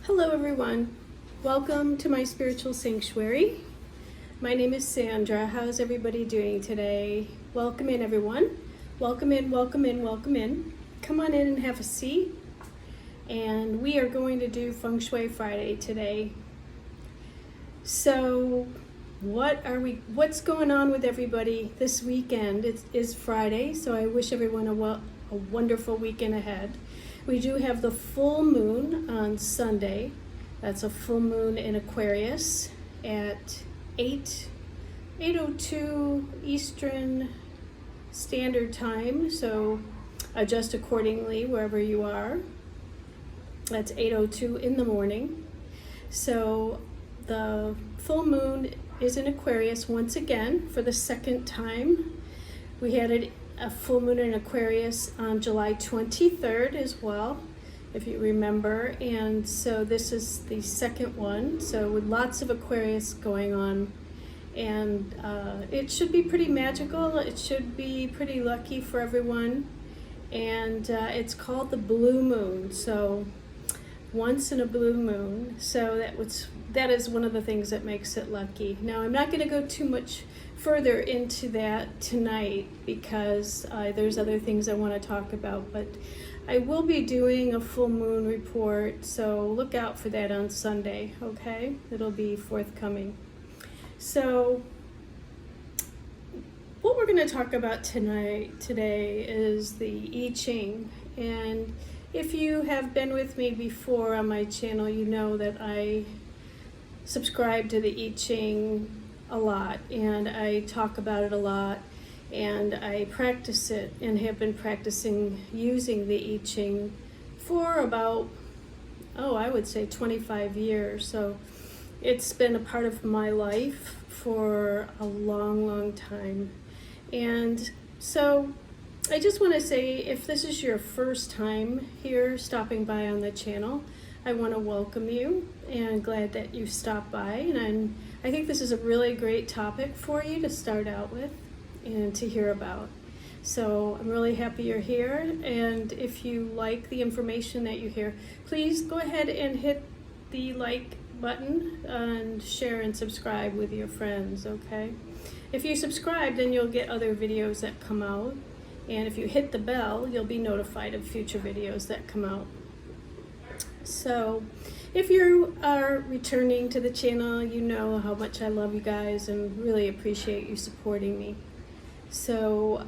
Hello everyone, welcome to my spiritual sanctuary. My name is Sandra. How's everybody doing today? Welcome in everyone. Welcome in, welcome in, welcome in. Come on in and have a seat. And we are going to do Feng Shui Friday today. So what's going on with everybody this weekend? It is Friday, so I wish everyone a wonderful weekend ahead. We do have the full moon on Sunday. That's a full moon in Aquarius at 8:02 Eastern Standard Time. So adjust accordingly wherever you are. That's 8:02 in the morning. So the full moon is in Aquarius once again for the second time. We had a full moon in Aquarius on July 23rd as well, if you remember. And so this is the second one. So with lots of Aquarius going on. And it should be pretty magical. It should be pretty lucky for everyone. And it's called the blue moon. So once in a blue moon. So that is one of the things that makes it lucky. Now I'm not going to go too much further into that tonight because there's other things I want to talk about, but I will be doing a full moon report, so look out for that on Sunday, okay? It'll be forthcoming. So what we're going to talk about today is the I Ching. And if you have been with me before on my channel, you know that I subscribe to the I Ching a lot, and I talk about it a lot, and I practice it and have been practicing using the I Ching for about, I would say 25 years. So it's been a part of my life for a long time. And so I just want to say, if this is your first time here stopping by on the channel, I want to welcome you and glad that you stopped by. And I think this is a really great topic for you to start out with and to hear about. So I'm really happy you're here. And if you like the information that you hear, please go ahead and hit the like button and share and subscribe with your friends, okay? If you subscribe, then you'll get other videos that come out. And if you hit the bell, you'll be notified of future videos that come out. So if you are returning to the channel, you know how much I love you guys and really appreciate you supporting me. So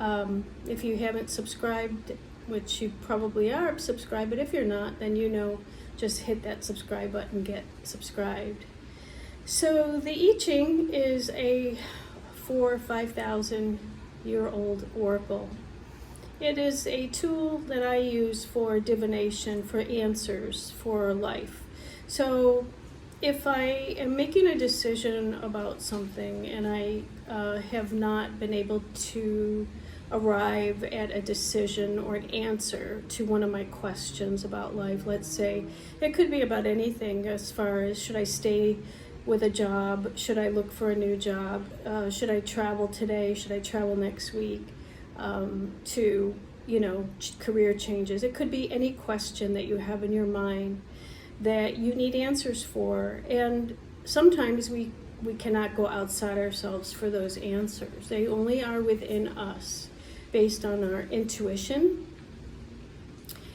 if you haven't subscribed, which you probably are, subscribe. But if you're not, then just hit that subscribe button, get subscribed. So the I Ching is a 4,000 or 5,000 year old oracle. It is a tool that I use for divination, for answers, for life. So if I am making a decision about something and I have not been able to arrive at a decision or an answer to one of my questions about life, let's say, it could be about anything as far as, should I stay with a job? Should I look for a new job? Should I travel today? Should I travel next week? To career changes. It could be any question that you have in your mind that you need answers for. And sometimes we cannot go outside ourselves for those answers. They only are within us based on our intuition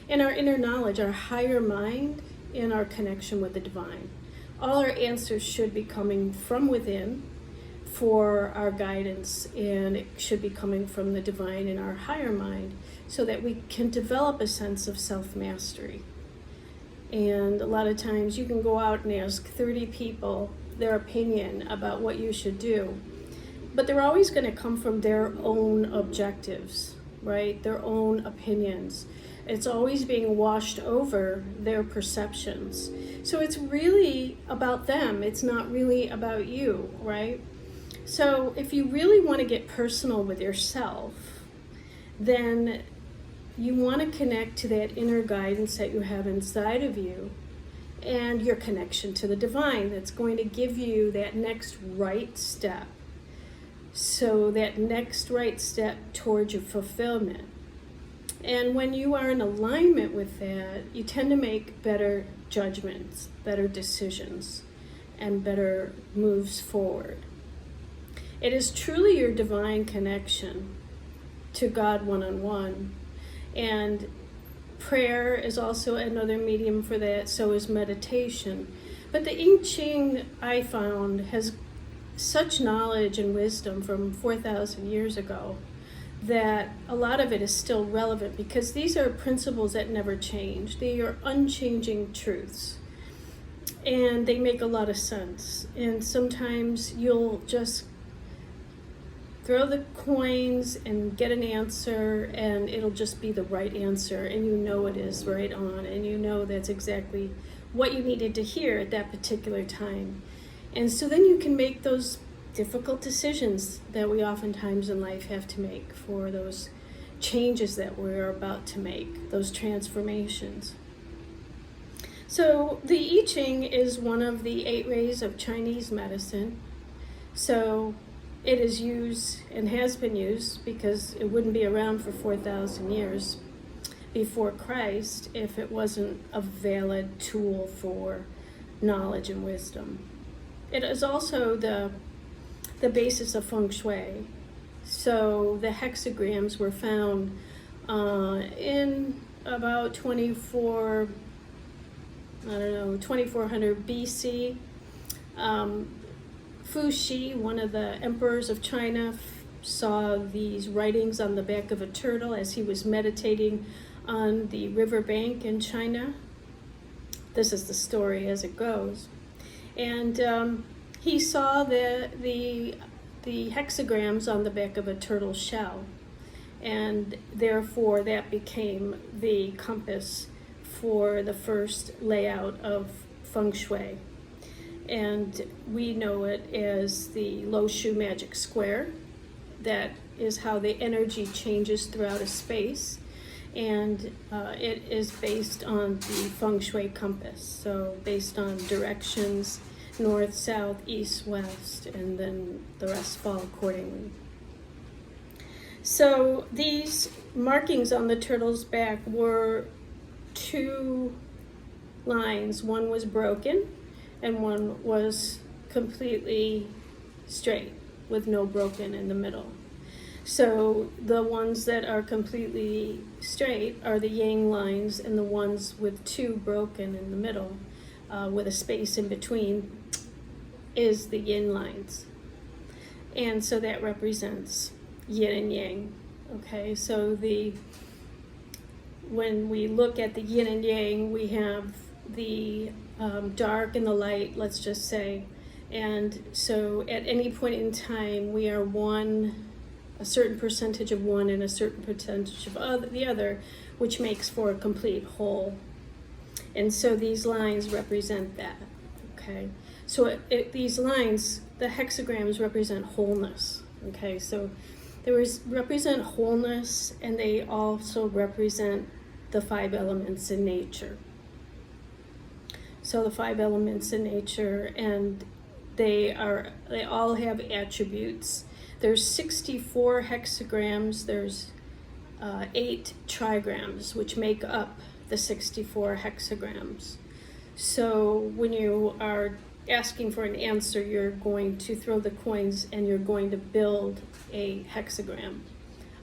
and our inner knowledge, our higher mind, and our connection with the divine. All our answers should be coming from within for our guidance, and it should be coming from the divine in our higher mind so that we can develop a sense of self-mastery. And a lot of times you can go out and ask 30 people their opinion about what you should do, but they're always going to come from their own objectives, right? Their own opinions. It's always being washed over their perceptions. So it's really about them. It's not really about you, right? So if you really want to get personal with yourself, then you want to connect to that inner guidance that you have inside of you and your connection to the divine that's going to give you that next right step. So that next right step towards your fulfillment. And when you are in alignment with that, you tend to make better judgments, better decisions, and better moves forward. It is truly your divine connection to God one-on-one. And prayer is also another medium for that, so is meditation. But the I Ching, I found, has such knowledge and wisdom from 4,000 years ago that a lot of it is still relevant, because these are principles that never change. They are unchanging truths, and they make a lot of sense. And sometimes you'll just throw the coins and get an answer, and it'll just be the right answer, and you know it is right on, and you know that's exactly what you needed to hear at that particular time. And so then you can make those difficult decisions that we oftentimes in life have to make for those changes that we're about to make, those transformations. So the I Ching is one of the 8 rays of Chinese medicine. So it is used and has been used, because it wouldn't be around for 4,000 years before Christ if it wasn't a valid tool for knowledge and wisdom. It is also the basis of Feng Shui. So the hexagrams were found in about 2400 BC. Fu Shi, one of the emperors of China, saw these writings on the back of a turtle as he was meditating on the riverbank in China. This is the story as it goes. And he saw the hexagrams on the back of a turtle shell, and therefore that became the compass for the first layout of Feng Shui. And we know it as the Lo Shu magic square. That is how the energy changes throughout a space, and it is based on the Feng Shui compass, so based on directions, north, south, east, west, and then the rest fall accordingly. So these markings on the turtle's back were 2 lines. One was broken and one was completely straight with no broken in the middle. So the ones that are completely straight are the yang lines, and the ones with 2 broken in the middle with a space in between is the yin lines. And so that represents yin and yang. Okay, so when we look at the yin and yang, we have the dark and the light, let's just say. And so at any point in time, we are a certain percentage of one and a certain percentage of the other, which makes for a complete whole. And so these lines represent that, okay? So these lines, the hexagrams represent wholeness, okay? So they represent wholeness, and they also represent the 5 elements in nature. So the 5 elements in nature, and they all have attributes. There's 64 hexagrams, there's 8 trigrams, which make up the 64 hexagrams. So when you are asking for an answer, you're going to throw the coins and you're going to build a hexagram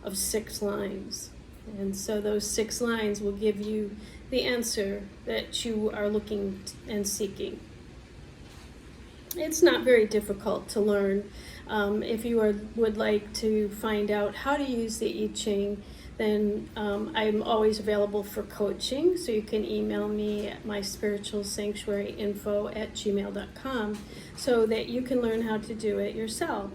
of 6 lines. And so those 6 lines will give you the answer that you are looking and seeking. It's not very difficult to learn. If you would like to find out how to use the I Ching, then I'm always available for coaching, so you can email me at myspiritualsanctuaryinfo@gmail.com so that you can learn how to do it yourself.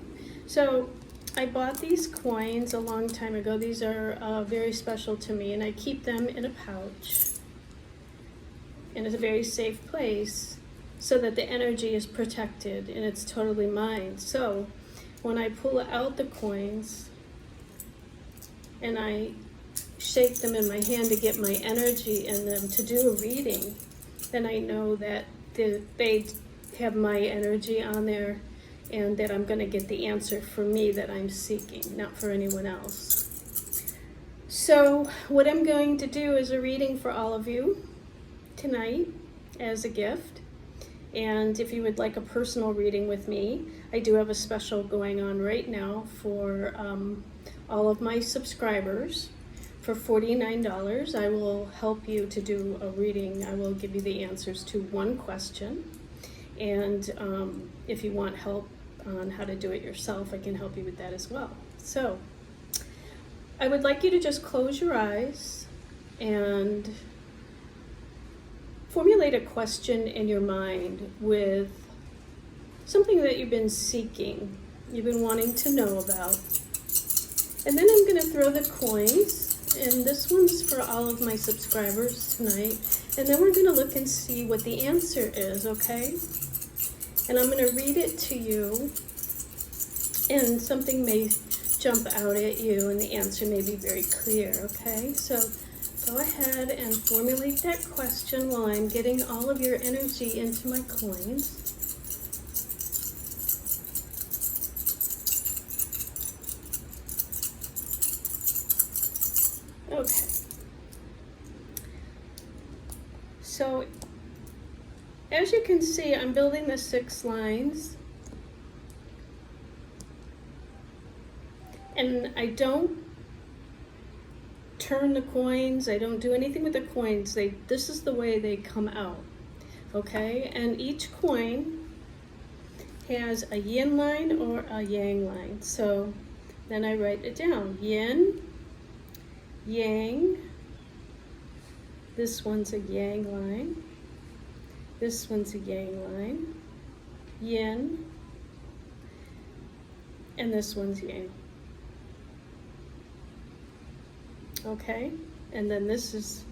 So I bought these coins a long time ago. These are very special to me, and I keep them in a pouch in a very safe place so that the energy is protected and it's totally mine. So when I pull out the coins and I shake them in my hand to get my energy in them to do a reading, then I know that they have my energy on there, and that I'm going to get the answer for me that I'm seeking, not for anyone else. So what I'm going to do is a reading for all of you tonight as a gift. And if you would like a personal reading with me, I do have a special going on right now for all of my subscribers. For $49, I will help you to do a reading. I will give you the answers to one question. And if you want help on how to do it yourself, I can help you with that as well. So I would like you to just close your eyes and formulate a question in your mind with something that you've been seeking, you've been wanting to know about. And then I'm going to throw the coins, and this one's for all of my subscribers tonight. And then we're going to look and see what the answer is, okay? And I'm going to read it to you, and something may jump out at you, and the answer may be very clear, okay? So go ahead and formulate that question while I'm getting all of your energy into my coins. Okay. So as you can see, I'm building the 6 lines. And I don't turn the coins, I don't do anything with the coins. This is the way they come out, okay? And each coin has a yin line or a yang line. So then I write it down. Yin, yang, this one's a yang line, this one's a yang line, yin, and this one's yang. Okay, and then this is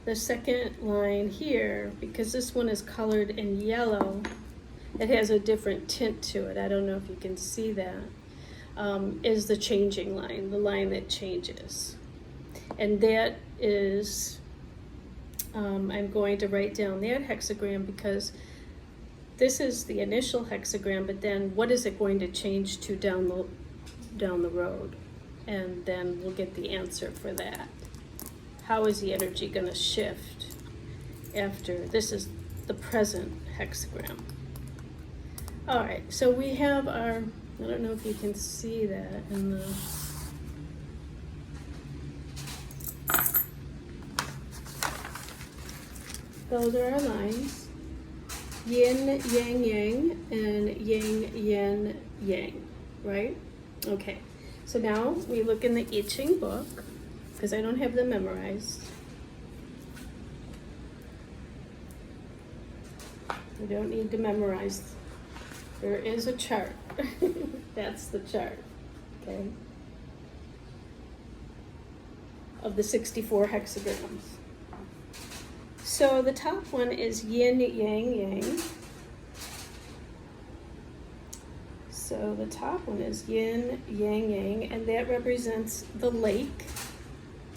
the second line here, because this one is colored in yellow. It has a different tint to it. I don't know if you can see that. Is the changing line, the line that changes. And that is, I'm going to write down that hexagram because this is the initial hexagram, but then what is it going to change to down the road? And then we'll get the answer for that. How is the energy going to shift after? This is the present hexagram. All right, so we have our, I don't know if you can see that in the, those are our lines. Yin, yang, yang, and yang, yin, yang, right? Okay. So now we look in the I Ching book, because I don't have them memorized. You don't need to memorize. There is a chart. That's the chart, okay? Of the 64 hexagrams. So the top one is yin, yang, yang. So the top one is yin, yang, yang, and that represents the lake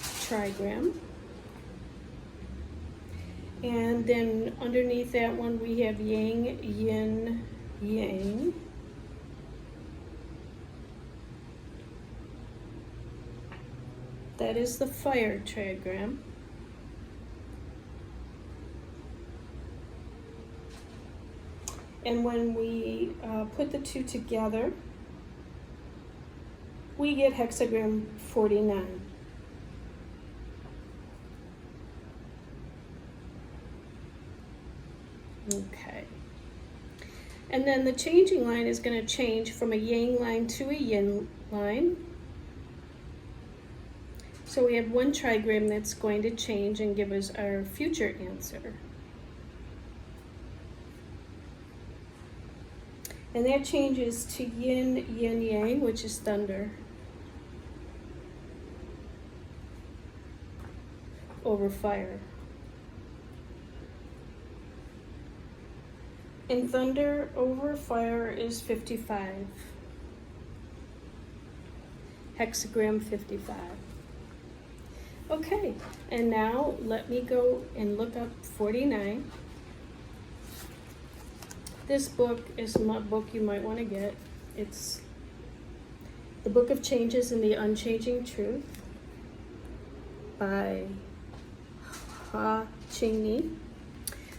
trigram. And then underneath that one we have yang, yin, yang. That is the fire trigram. And when we put the two together, we get hexagram 49. Okay. And then the changing line is going to change from a yang line to a yin line. So we have one trigram that's going to change and give us our future answer. And that changes to yin, yin, yang, which is thunder, over fire. And thunder over fire is 55. Hexagram 55. Okay, and now let me go and look up 49. This book is my book you might want to get. It's the Book of Changes and the Unchanging Truth. by Ching.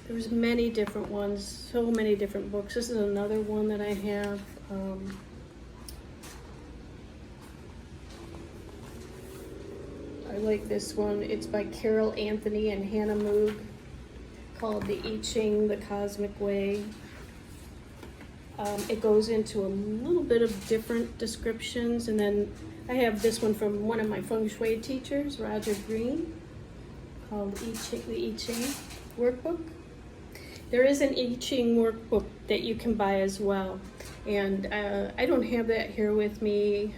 There's many different ones, so many different books. This is another one that I have. I like this one. It's by Carol Anthony and Hannah Moog, called The I Ching, The Cosmic Way. It goes into a little bit of different descriptions, and then I have this one from one of my Feng Shui teachers, Roger Green, called the I Ching workbook. There is an I Ching workbook that you can buy as well, and I don't have that here with me,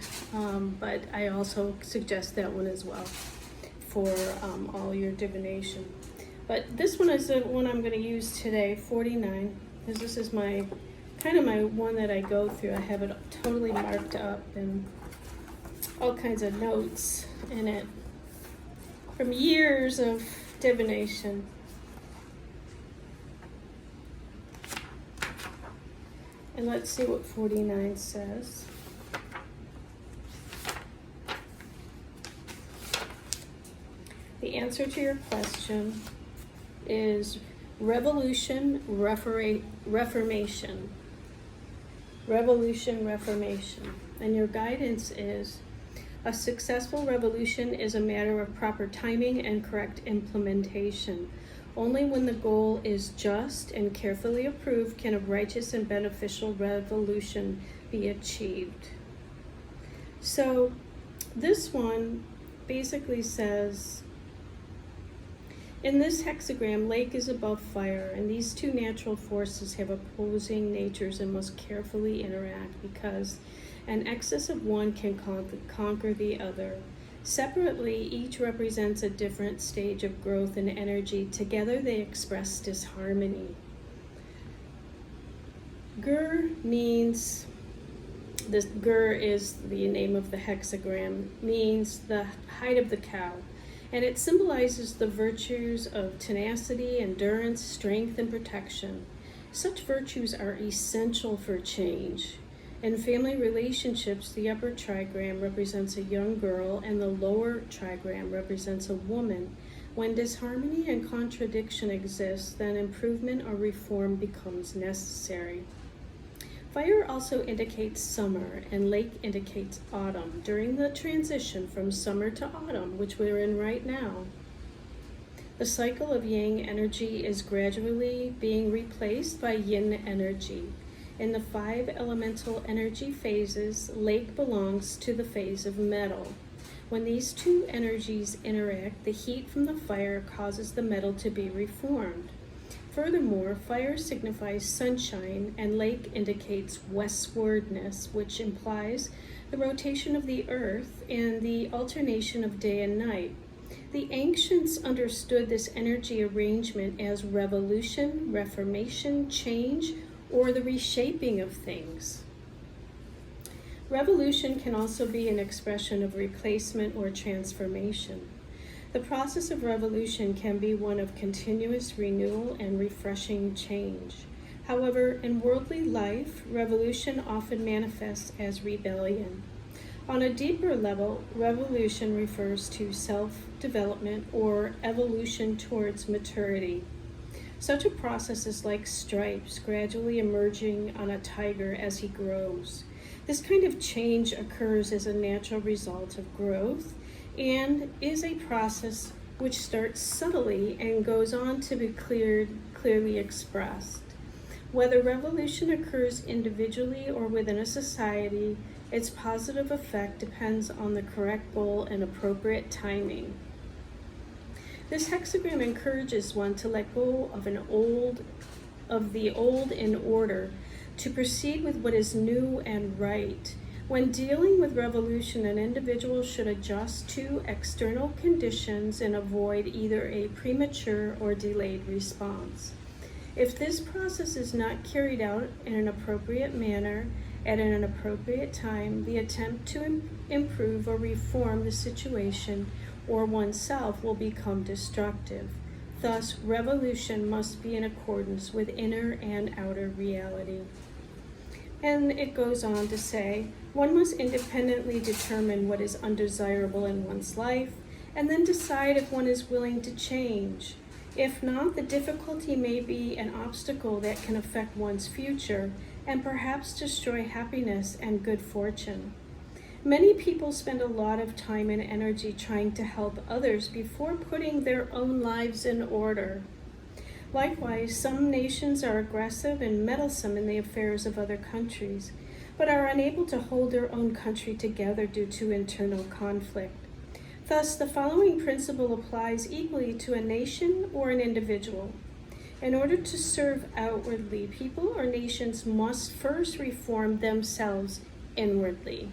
but I also suggest that one as well for all your divination. But this one is the one I'm going to use today, 49, because this is my kind of my one that I go through. I have it totally marked up and all kinds of notes in it from years of divination. And let's see what 49 says. The answer to your question is revolution, reformation. Revolution, reformation. And your guidance is: a successful revolution is a matter of proper timing and correct implementation. Only when the goal is just and carefully approved can a righteous and beneficial revolution be achieved. So this one basically says, in this hexagram, lake is above fire, and these two natural forces have opposing natures and must carefully interact, because an excess of one can conquer the other. Separately, each represents a different stage of growth and energy. Together, they express disharmony. Gur means, this Gur is the name of the hexagram, means the height of the cow, and it symbolizes the virtues of tenacity, endurance, strength, and protection. Such virtues are essential for change. In family relationships, the upper trigram represents a young girl and the lower trigram represents a woman. When disharmony and contradiction exist, then improvement or reform becomes necessary. Fire also indicates summer, and lake indicates autumn, during the transition from summer to autumn, which we're in right now. The cycle of yang energy is gradually being replaced by yin energy. In the 5 elemental energy phases, lake belongs to the phase of metal. When these two energies interact, the heat from the fire causes the metal to be reformed. Furthermore, fire signifies sunshine, and lake indicates westwardness, which implies the rotation of the earth and the alternation of day and night. The ancients understood this energy arrangement as revolution, reformation, change, or the reshaping of things. Revolution can also be an expression of replacement or transformation. The process of revolution can be one of continuous renewal and refreshing change. However, in worldly life, revolution often manifests as rebellion. On a deeper level, revolution refers to self-development or evolution towards maturity. Such a process is like stripes gradually emerging on a tiger as he grows. This kind of change occurs as a natural result of growth and is a process which starts subtly and goes on to be clearly expressed. Whether revolution occurs individually or within a society, its positive effect depends on the correct goal and appropriate timing. This hexagram encourages one to let go of the old in order to proceed with what is new and right. When dealing with revolution, an individual should adjust to external conditions and avoid either a premature or delayed response. If this process is not carried out in an appropriate manner at an appropriate time, the attempt to improve or reform the situation or oneself will become destructive. Thus, revolution must be in accordance with inner and outer reality. And it goes on to say, one must independently determine what is undesirable in one's life and then decide if one is willing to change. If not, the difficulty may be an obstacle that can affect one's future and perhaps destroy happiness and good fortune. Many people spend a lot of time and energy trying to help others before putting their own lives in order. Likewise, some nations are aggressive and meddlesome in the affairs of other countries, but are unable to hold their own country together due to internal conflict. Thus, the following principle applies equally to a nation or an individual. In order to serve outwardly, people or nations must first reform themselves inwardly.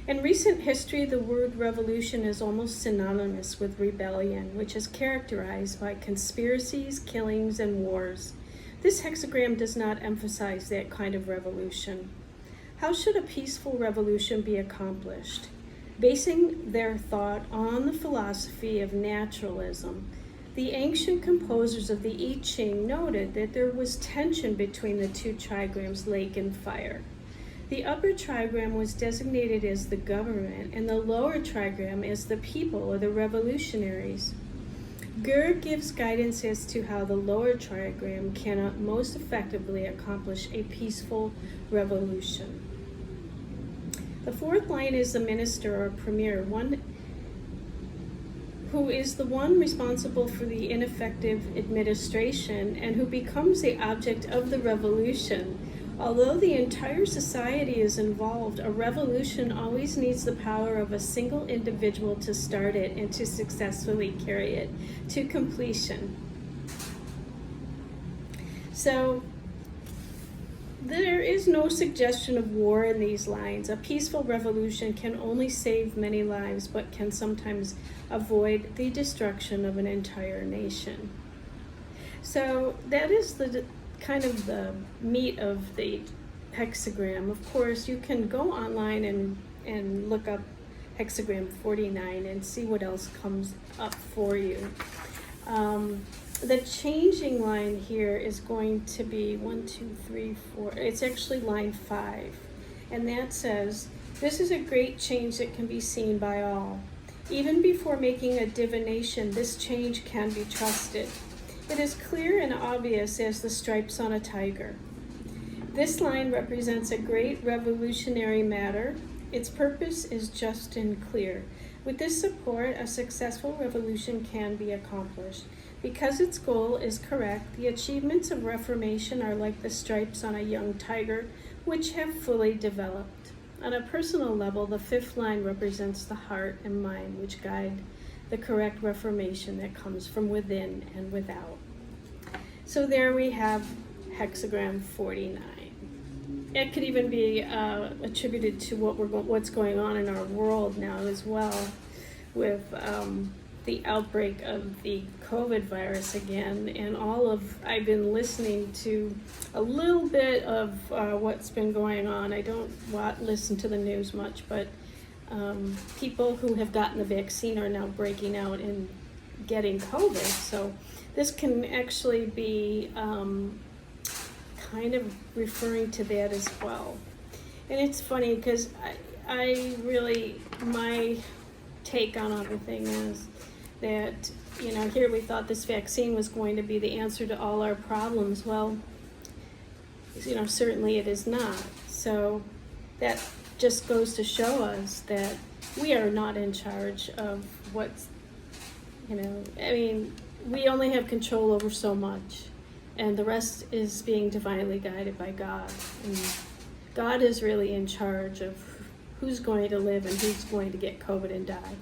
In recent history, the word revolution is almost synonymous with rebellion, which is characterized by conspiracies, killings, and wars. This hexagram does not emphasize that kind of revolution. How should a peaceful revolution be accomplished? Basing their thought on the philosophy of naturalism, the ancient composers of the I Ching noted that there was tension between the two trigrams, lake and fire. The upper trigram was designated as the government, and the lower trigram as the people or the revolutionaries. Gur gives guidance as to how the lower trigram cannot most effectively accomplish a peaceful revolution. The fourth line is the minister or premier, one who is the one responsible for the ineffective administration and who becomes the object of the revolution. Although the entire society is involved, a revolution always needs the power of a single individual to start it and to successfully carry it to completion. So, there is no suggestion of war in these lines. A peaceful revolution can only save many lives, but can sometimes avoid the destruction of an entire nation. So that is the kind of the meat of the hexagram. Of course, you can go online and look up hexagram 49 and see what else comes up for you. The changing line here is going to be 1, 2, 3, 4. It's actually line 5. And that says, this is a great change that can be seen by all. Even before making a divination, this change can be trusted. It is clear and obvious as the stripes on a tiger. This line represents a great revolutionary matter. Its purpose is just and clear. With this support, a successful revolution can be accomplished. Because its goal is correct, the achievements of reformation are like the stripes on a young tiger, which have fully developed. On a personal level, the fifth line represents the heart and mind, which guide the correct reformation that comes from within and without. So there we have hexagram 49. It could even be attributed to what's going on in our world now as well, with the outbreak of the COVID virus again, and I've been listening to a little bit of what's been going on. I don't listen to the news much, but people who have gotten the vaccine are now breaking out and getting COVID. So this can actually be kind of referring to that as well. And it's funny because I really, my take on everything is that, here we thought this vaccine was going to be the answer to all our problems. Well, certainly it is not. So that just goes to show us that we are not in charge of what's, we only have control over so much, and the rest is being divinely guided by God. And God is really in charge of who's going to live and who's going to get COVID and die.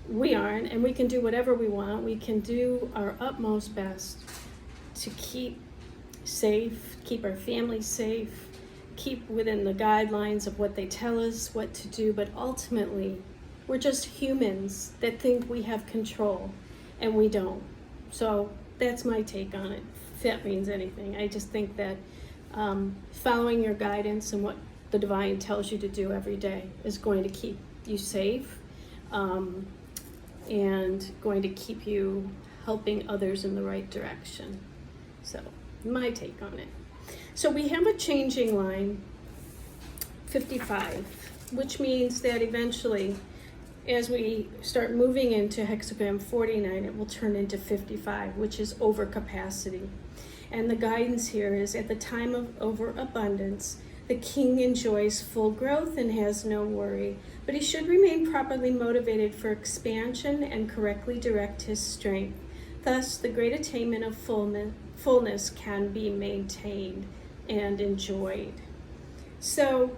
We aren't, and we can do whatever we want. We can do our utmost best to keep safe, keep our families safe, keep within the guidelines of what they tell us what to do, but ultimately, we're just humans that think we have control, and we don't. So that's my take on it, if that means anything. I just think that following your guidance and what the divine tells you to do every day is going to keep you safe, and going to keep you helping others in the right direction. So, my take on it. So we have a changing line, 55, which means that eventually as we start moving into hexagram 49, it will turn into 55, which is overcapacity. And the guidance here is at the time of overabundance, the king enjoys full growth and has no worry, but he should remain properly motivated for expansion and correctly direct his strength. Thus, the great attainment of fullness can be maintained and enjoyed. So,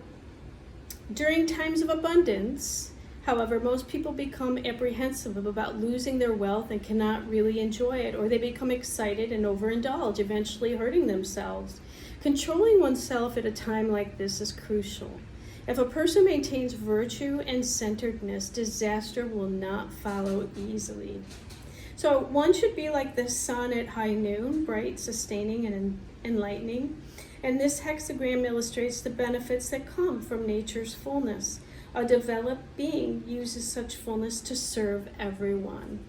during times of abundance, however, most people become apprehensive about losing their wealth and cannot really enjoy it, or they become excited and overindulge, eventually hurting themselves. Controlling oneself at a time like this is crucial. If a person maintains virtue and centeredness, disaster will not follow easily. So one should be like the sun at high noon, bright, sustaining, and enlightening. And this hexagram illustrates the benefits that come from nature's fullness. A developed being uses such fullness to serve everyone.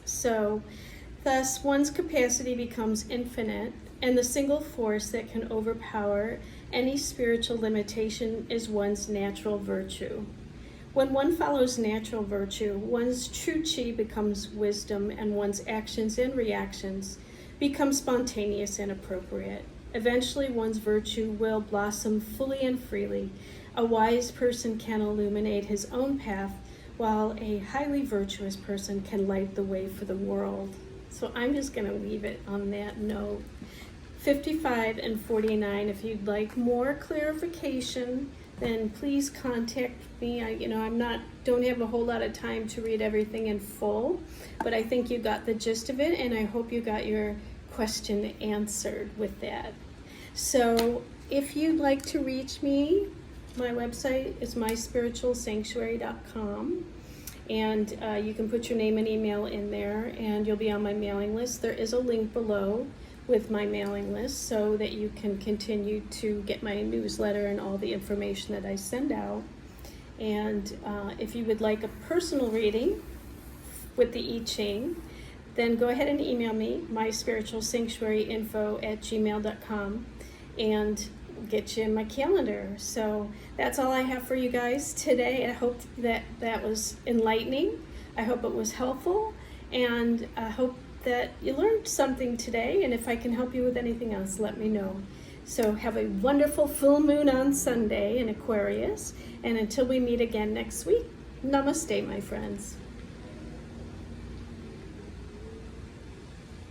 So, thus, one's capacity becomes infinite, and the single force that can overpower any spiritual limitation is one's natural virtue. When one follows natural virtue, one's true chi becomes wisdom, and one's actions and reactions become spontaneous and appropriate. Eventually, one's virtue will blossom fully and freely. A wise person can illuminate his own path, while a highly virtuous person can light the way for the world. So I'm just going to leave it on that note. 55 and 49, if you'd like more clarification, then please contact me. Don't have a whole lot of time to read everything in full, but I think you got the gist of it, and I hope you got your question answered with that. So if you'd like to reach me, my website is myspiritualsanctuary.com, and you can put your name and email in there, and you'll be on my mailing list. There is a link below with my mailing list so that you can continue to get my newsletter and all the information that I send out. And if you would like a personal reading with the I Ching, then go ahead and email me, myspiritualsanctuaryinfo@gmail.com, and get you in my calendar. So that's all I have for you guys today. I hope that was enlightening. I hope it was helpful, and I hope that you learned something today, and if I can help you with anything else, let me know. So have a wonderful full moon on Sunday in Aquarius, and until we meet again next week, namaste, my friends.